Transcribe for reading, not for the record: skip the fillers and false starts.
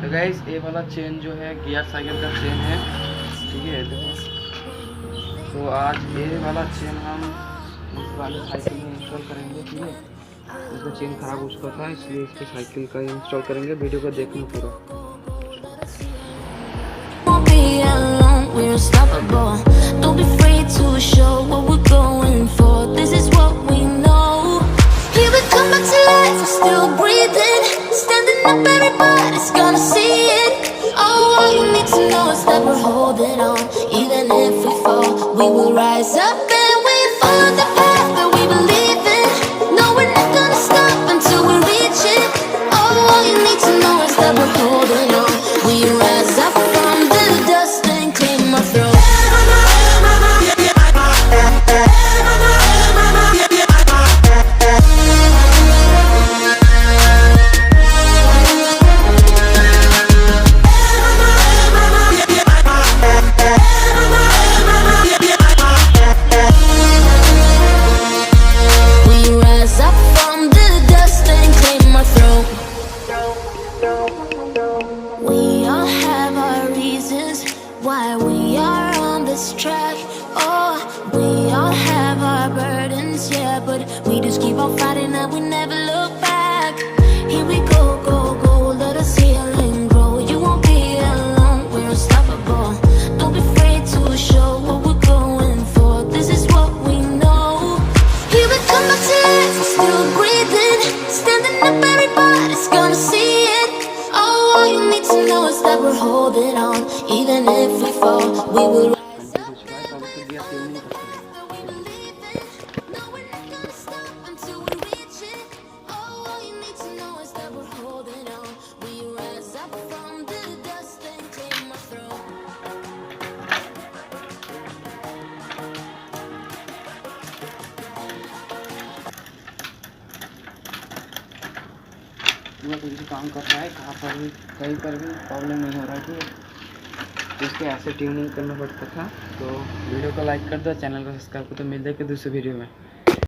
तो गाइस ये वाला चेन जो है गियर साइकिल का चेन है, ठीक है। देखो तो आज ये वाला चेन हम इस वाले साइकिल में इंस्टॉल करेंगे, ठीक है। इसका चेन खराब हो चुका था इसलिए इसके साइकिल का इंस्टॉल करेंगे। वीडियो को देखना पूरा। We're unstoppable. Don't be afraid to show what we're going for. This is what we know. Here we come back to life. We're still breathing, standing up. Everybody's gonna see it. Oh, all you need to know is that we're holding on. Even if we fall, we will rise up and we follow the path that we believe in. No, we're not gonna stop until we reach it. Oh, all you need to know is that we're holding on. We rise up from the dust and claim our throne. We rise up from the dust and claim our throne. We all have our reasons why we are on this track. Oh, we all have our burdens, yeah, but we just keep on fighting and we never look back. Here we go, go, go, let us heal and grow. You won't be alone, we're unstoppable. Don't be afraid to show what we're going for. This is what we know. Here we come back to life, we're still breathing, standing up, everybody's gonna see it. Oh, all you need to know is that we're holding on. Even if we fall, we will rise up. We believe it. No, we're not gonna stop until we reach it. Oh, all you need to know is that we're holding on. We rise up from the dust and claim our throne. पूरा कुछ भी काम कर रहा है, कहाँ पर भी कहीं पर भी प्रॉब्लम नहीं हो रहा है, ठीक है। तो इसको ऐसे ट्यूनिंग करना पड़ता था। तो वीडियो को लाइक कर दो, चैनल को सब्सक्राइब कर दो। मिलते हैं कि दूसरे वीडियो में।